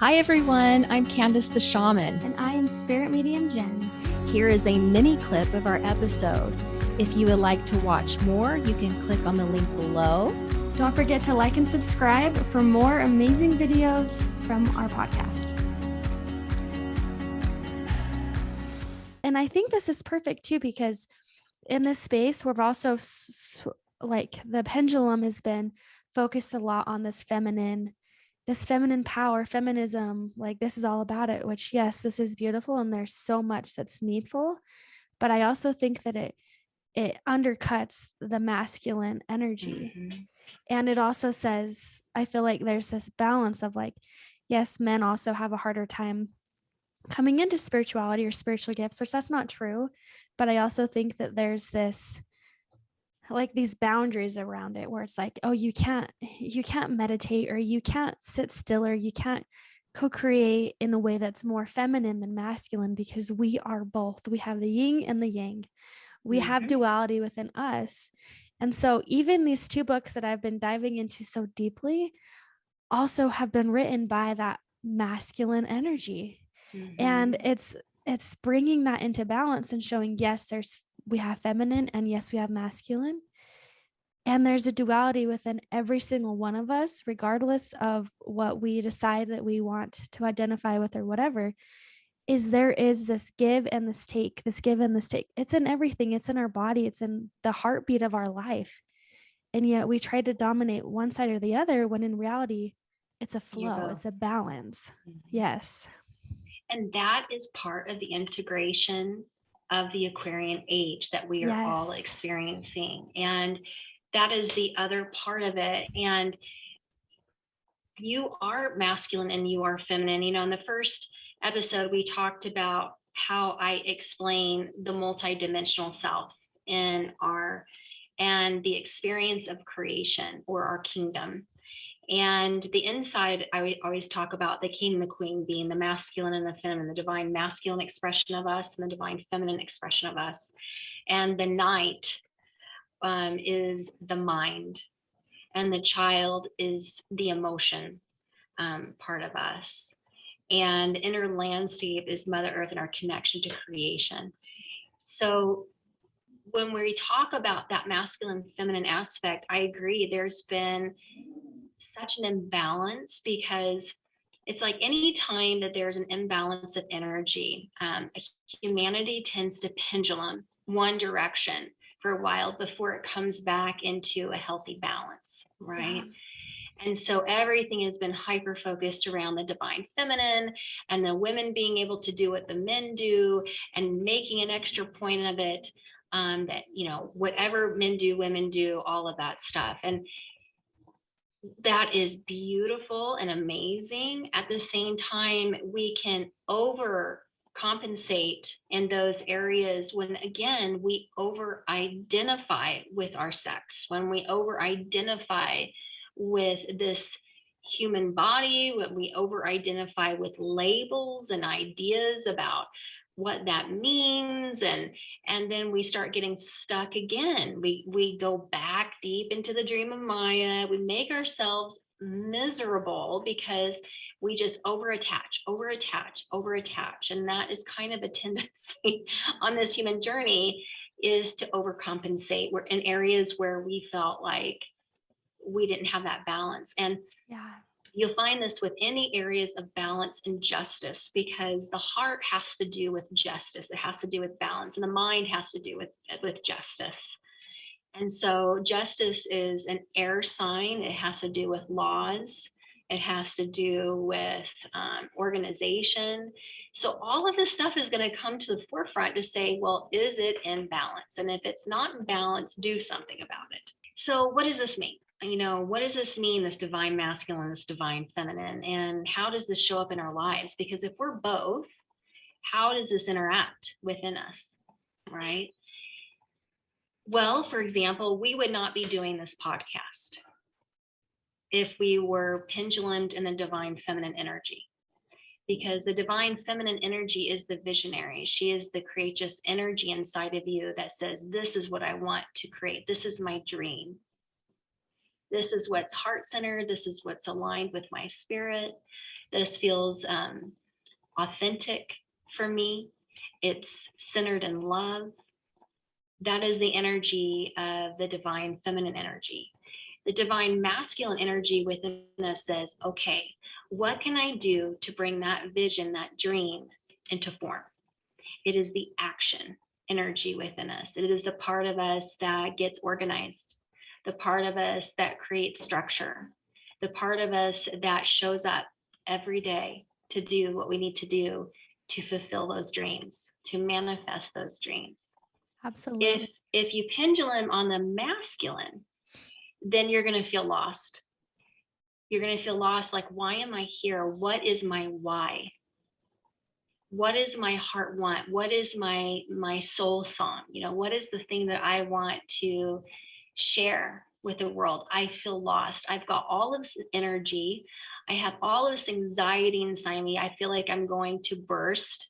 Hi everyone, I'm Candace the Shaman. And I am Spirit Medium Jenn. Here is a mini clip of our episode. If you would like to watch more, you can click on the link below. Don't forget to like and subscribe for more amazing videos from our podcast. And I think this is perfect too, because in this space, we've also, like, the pendulum has been focused a lot on this feminine power, feminism, like this is all about it, which yes, this is beautiful. And there's so much that's needful, but I also think that it undercuts the masculine energy. Mm-hmm. And it also says, I feel like there's this balance of like, yes, men also have a harder time coming into spirituality or spiritual gifts, which that's not true. But I also think that there's this, like, these boundaries around it where it's like, oh, you can't meditate, or you can't sit still, or you can't co-create in a way that's more feminine than masculine, because we are both. We have the yin and the yang. We have duality within us. And so even these two books that I've been diving into so deeply also have been written by that masculine energy. And it's bringing that into balance and showing, yes, we have feminine, and yes, we have masculine. And there's a duality within every single one of us, regardless of what we decide that we want to identify with or whatever. There is this give and this take, It's in everything. It's in our body. It's in the heartbeat of our life. And yet we try to dominate one side or the other, when in reality, it's a flow. It's a balance. Yes. And that is part of the integration of the Aquarian Age that we are all experiencing. And that is the other part of it. And you are masculine and you are feminine. In the first episode, we talked about how I explain the multidimensional self and the experience of creation, or our kingdom. And the inside, I always talk about the king and the queen being the masculine and the feminine, the divine masculine expression of us and the divine feminine expression of us. And the night is the mind, and the child is the emotion part of us. And the inner landscape is Mother Earth and our connection to creation. So when we talk about that masculine feminine aspect, I agree, there's been such an imbalance, because it's like any time that there's an imbalance of energy, humanity tends to pendulum one direction for a while before it comes back into a healthy balance, right? Yeah. And so everything has been hyper focused around the divine feminine, and the women being able to do what the men do, and making an extra point of it, that, whatever men do, women do, all of that stuff. And that is beautiful and amazing. At the same time, we can overcompensate in those areas when, again, we over-identify with our sex, when we over-identify with this human body, when we over-identify with labels and ideas about what that means, and then we start getting stuck again. We go back deep into the dream of Maya. We make ourselves miserable because we just overattach, and that is kind of a tendency on this human journey, is to overcompensate. We're in areas where we felt like we didn't have that balance. And you'll find this with any areas of balance and justice, because the heart has to do with justice. It has to do with balance, and the mind has to do with justice. And so justice is an air sign. It has to do with laws. It has to do with organization. So all of this stuff is going to come to the forefront to say, well, is it in balance? And if it's not in balance, do something about it. So what does this mean? What does this mean, this divine masculine, this divine feminine, and how does this show up in our lives? Because if we're both, how does this interact within us, right? Well, for example, we would not be doing this podcast if we were pendulumed in the divine feminine energy, because the divine feminine energy is the visionary. She is the courageous energy inside of you that says, this is what I want to create. This is my dream. This is what's heart-centered. This is what's aligned with my spirit. This feels authentic for me. It's centered in love. That is the energy of the divine feminine energy. The divine masculine energy within us says, okay, what can I do to bring that vision, that dream into form? It is the action energy within us. It is the part of us that gets organized, the part of us that creates structure, the part of us that shows up every day to do what we need to do to fulfill those dreams, to manifest those dreams. Absolutely. If you pendulum on the masculine, then you're going to feel lost. You're going to feel lost, like, why am I here? What is my why? What does my heart want? What is my soul song? What is the thing that I want to share with the world? I feel lost. I've got all of this energy. I have all of this anxiety inside me. I feel like I'm going to burst,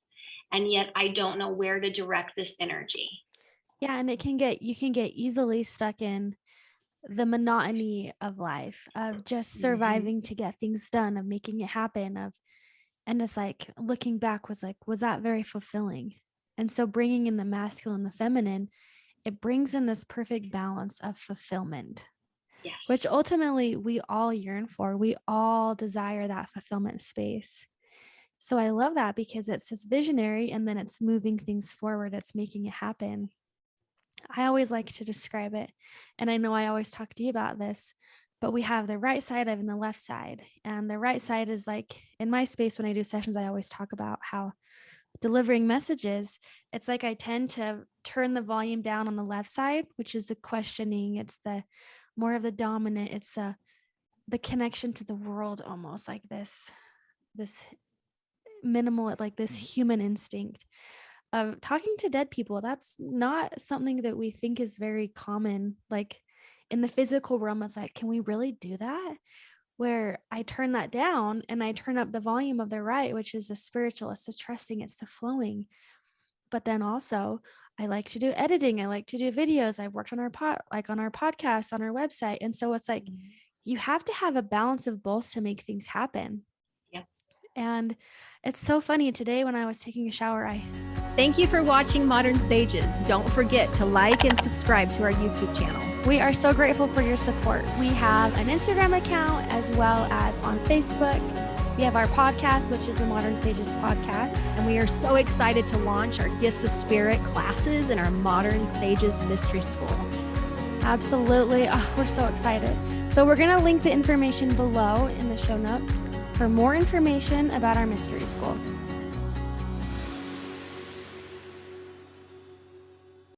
and yet I don't know where to direct this energy. Yeah, and you can get easily stuck in the monotony of life, of just surviving to get things done, of making it happen, and it's like, looking back was that very fulfilling? And so bringing in the masculine, the feminine, it brings in this perfect balance of fulfillment. Yes. Which ultimately we all yearn for. We all desire that fulfillment space. So I love that, because it's this visionary, and then it's moving things forward. It's making it happen. I always like to describe it, and I know I always talk to you about this, but we have the right side and the left side. And the right side is, like, in my space, when I do sessions, I always talk about how delivering messages, it's like I tend to turn the volume down on the left side, which is the questioning. It's the more of the dominant. It's the connection to the world, almost like this minimal, like this human instinct of talking to dead people. That's not something that we think is very common. Like in the physical realm, it's like, can we really do that? Where I turn that down and I turn up the volume of the right, which is the spiritual, it's the trusting, it's the flowing. But then also, I like to do editing. I like to do videos. I've worked on our on our podcast, on our website. And so it's like, you have to have a balance of both to make things happen. Yep. And it's so funny. Today, when I was taking a shower, Thank you for watching Modern Sages. Don't forget to like and subscribe to our YouTube channel. We are so grateful for your support. We have an Instagram account as well as on Facebook. We have our podcast, which is the Modern Sages Pocast. And we are so excited to launch our Gifts of Spirit classes in our Modern Sages Mystery School. Absolutely. Oh, we're so excited. So we're going to link the information below in the show notes for more information about our mystery school.